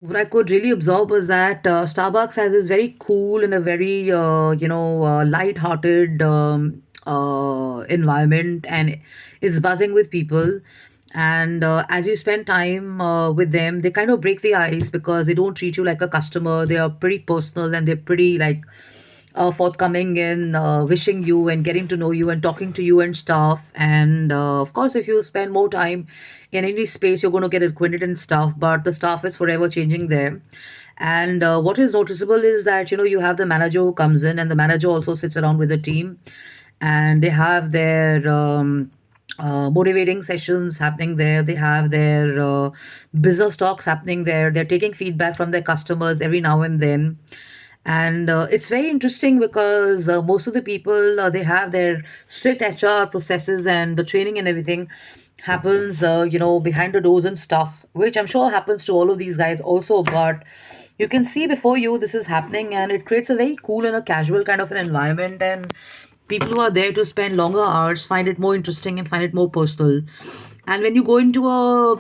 What I could really observe was that Starbucks has this very cool and a very light-hearted environment, and it's buzzing with people. And as you spend time with them, they kind of break the ice because they don't treat you like a customer. They are pretty personal and they're pretty like forthcoming in wishing you and getting to know you and talking to you and stuff. And of course, if you spend more time in any space, you're going to get acquainted and stuff. But the staff is forever changing there. And what is noticeable is that you have the manager who comes in, and the manager also sits around with the team, and they have their motivating sessions happening there. They have their business talks happening there. They're taking feedback from their customers every now and then. And it's very interesting because most of the people, they have their strict HR processes, and the training and everything happens behind the doors and stuff, which I'm sure happens to all of these guys also. But you can see before you this is happening, and it creates a very cool and a casual kind of an environment, and people who are there to spend longer hours find it more interesting and find it more personal. And when you go into a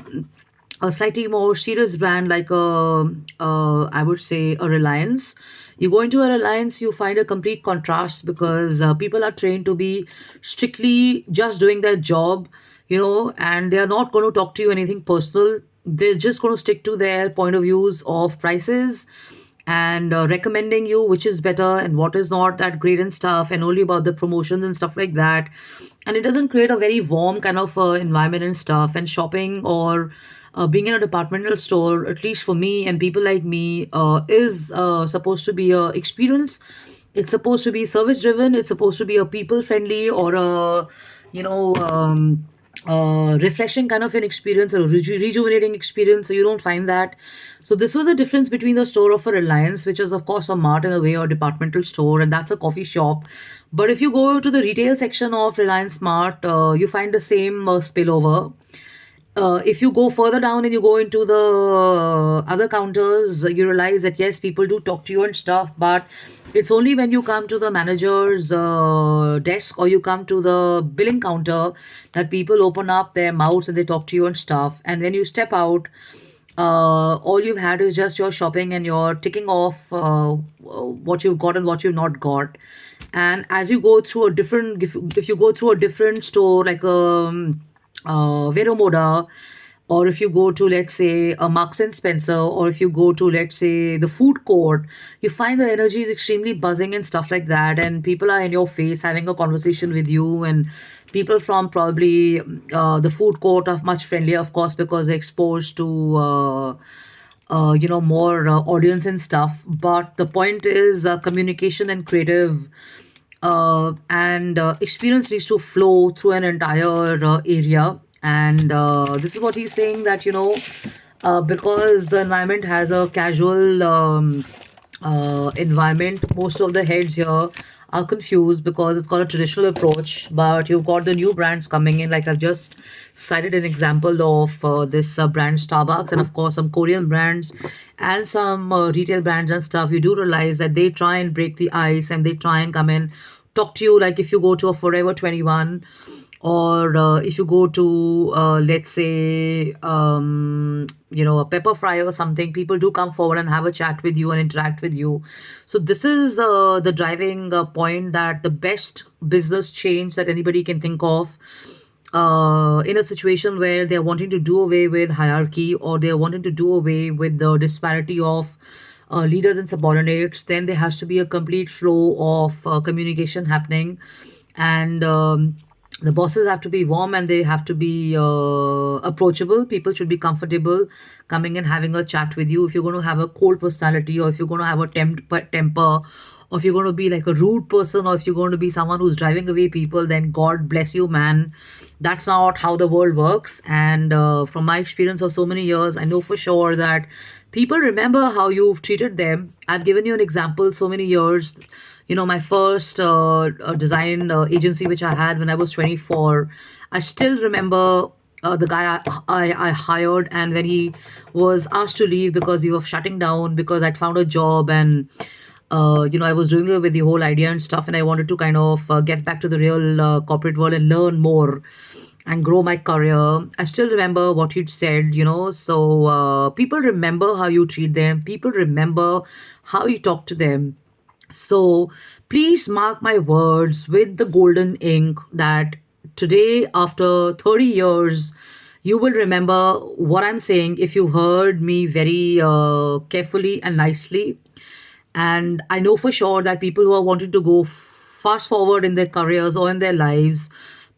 slightly more serious brand like I would say a Reliance. You go into a Reliance, you find a complete contrast because people are trained to be strictly just doing their job, and they are not going to talk to you anything personal. They're just going to stick to their point of views of prices and recommending you which is better and what is not that great and stuff, and only about the promotions and stuff like that. And it doesn't create a very warm kind of environment and stuff. And shopping or being in a departmental store, at least for me and people like me, is supposed to be a experience. It's supposed to be service driven. It's supposed to be a people friendly or a you know refreshing kind of an experience, or rejuvenating experience. So you don't find that. So this was a difference between the store of a Reliance, which is of course a mart in a way or departmental store, and that's a coffee shop. But if you go to the retail section of Reliance Mart, you find the same spillover. If you go further down and you go into the other counters, you realize that yes, people do talk to you and stuff, but it's only when you come to the manager's desk or you come to the billing counter that people open up their mouths and they talk to you and stuff. And when you step out, all you've had is just your shopping and you're ticking off what you've got and what you've not got. And as you go through a different, if you go through a different store like Vero Moda, or if you go to, let's say, a Marks and Spencer, or if you go to, let's say, the food court, you find the energy is extremely buzzing and stuff like that. And people are in your face having a conversation with you. And people from probably the food court are much friendlier, of course, because they're exposed to. More audience and stuff. But the point is communication and creative and experience needs to flow through an entire area. And this is what he's saying, that because the environment has a casual environment, most of the heads here are confused because it's got a traditional approach. But you've got the new brands coming in, like I've just cited an example of this brand Starbucks, and of course some Korean brands and some retail brands and stuff. You do realize that they try and break the ice, and they try and come in, talk to you. Like if you go to a Forever 21, or if you go to let's say a pepper fry or something, people do come forward and have a chat with you and interact with you. So this is the driving point, that the best business change that anybody can think of in a situation where they're wanting to do away with hierarchy, or they're wanting to do away with the disparity of leaders and subordinates, then there has to be a complete flow of communication happening. And the bosses have to be warm, and they have to be approachable. People should be comfortable coming and having a chat with you. If you're going to have a cold personality, or if you're going to have a temper, or if you're going to be like a rude person, or if you're going to be someone who's driving away people, then God bless you, man. That's not how the world works. And from my experience of so many years, I know for sure that people remember how you've treated them. I've given you an example so many years. My first design agency, which I had when I was 24, I still remember the guy I hired, and when he was asked to leave because he was shutting down, because I'd found a job, and I was doing it with the whole idea and stuff, and I wanted to kind of get back to the real corporate world and learn more. and grow my career. I still remember what you'd said, So people remember how you treat them, people remember how you talk to them. So please mark my words with the golden ink that today, after 30 years, you will remember what I'm saying if you heard me very carefully and nicely. And I know for sure that people who are wanting to go fast forward in their careers or in their lives,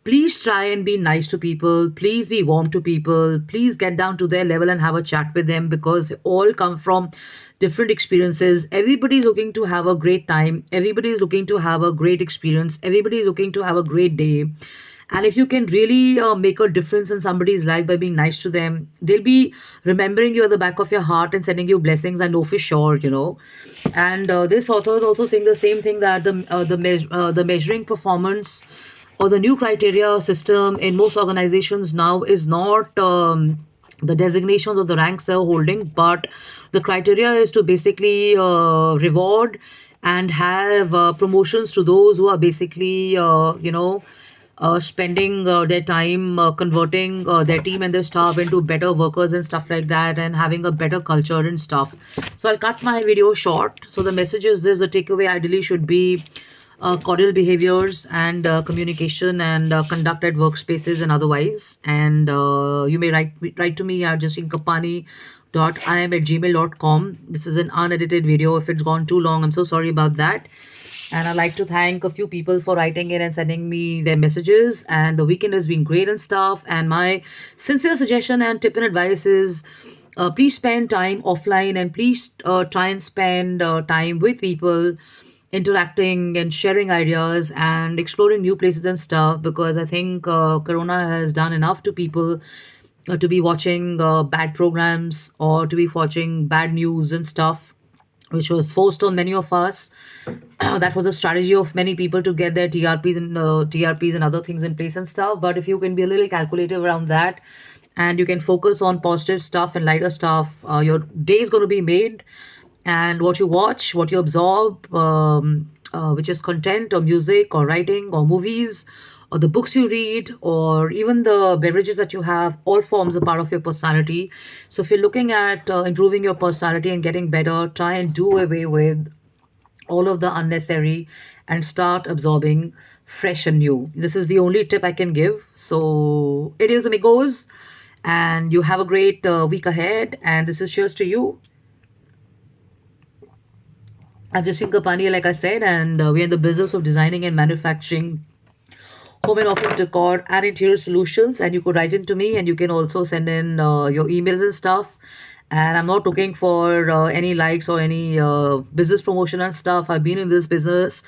please try and be nice to people. Please be warm to people. Please get down to their level and have a chat with them because they all come from different experiences. Everybody is looking to have a great time. Everybody is looking to have a great experience. Everybody is looking to have a great day. And if you can really make a difference in somebody's life by being nice to them, they'll be remembering you at the back of your heart and sending you blessings. I know for sure. And this author is also saying the same thing, that the measuring performance or the new criteria system in most organizations now is not the designations or the ranks they're holding, but the criteria is to basically reward and have promotions to those who are basically, spending their time converting their team and their staff into better workers and stuff like that, and having a better culture and stuff. So I'll cut my video short. So the message is this: the takeaway ideally should be cordial behaviors and communication and conduct at workspaces and otherwise. And you may write to me at justinkampani.im@gmail.com. This is an unedited video. If it's gone too long, I'm so sorry about that. And I'd like to thank a few people for writing in and sending me their messages. And the weekend has been great and stuff. And my sincere suggestion and tip and advice is, please spend time offline, and please try and spend time with people, interacting and sharing ideas and exploring new places and stuff, because I think Corona has done enough to people to be watching bad programs or to be watching bad news and stuff, which was forced on many of us. That was a strategy of many people to get their TRPs and other things in place and stuff. But if you can be a little calculative around that, and you can focus on positive stuff and lighter stuff, your day is going to be made. And what you watch, what you absorb, which is content or music or writing or movies or the books you read or even the beverages that you have, all forms a part of your personality. So if you're looking at improving your personality and getting better, try and do away with all of the unnecessary and start absorbing fresh and new. This is the only tip I can give. So it is, amigos, and you have a great week ahead. And this is cheers to you. I'm Justin Kapani, like I said, and we're in the business of designing and manufacturing home and office decor and interior solutions. And you could write into me, and you can also send in your emails and stuff. And I'm not looking for any likes or any business promotion and stuff. I've been in this business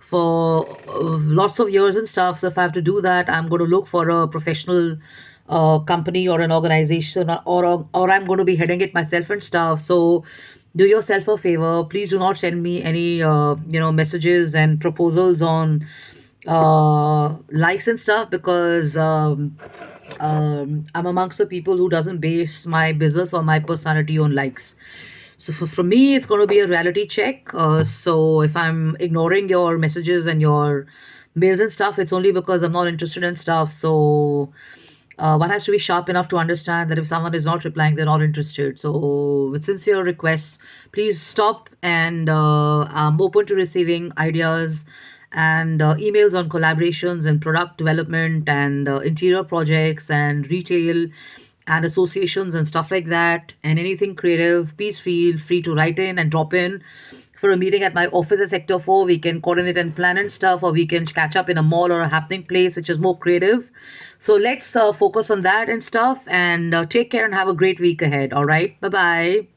for lots of years and stuff. So if I have to do that, I'm going to look for a professional company or an organization, or I'm going to be heading it myself and stuff. So do yourself a favor. Please do not send me any messages and proposals on likes and stuff, because I'm amongst the people who doesn't base my business or my personality on likes. So for me, it's going to be a reality check. So if I'm ignoring your messages and your mails and stuff, it's only because I'm not interested in stuff. So one has to be sharp enough to understand that if someone is not replying, they're not interested. So with sincere requests, please stop, and I'm open to receiving ideas and emails on collaborations and product development and interior projects and retail and associations and stuff like that, and anything creative. Please feel free to write in and drop in for a meeting at my office at Sector 4. We can coordinate and plan and stuff, or we can catch up in a mall or a happening place which is more creative. So let's focus on that and stuff, and take care and have a great week ahead. All right, bye bye.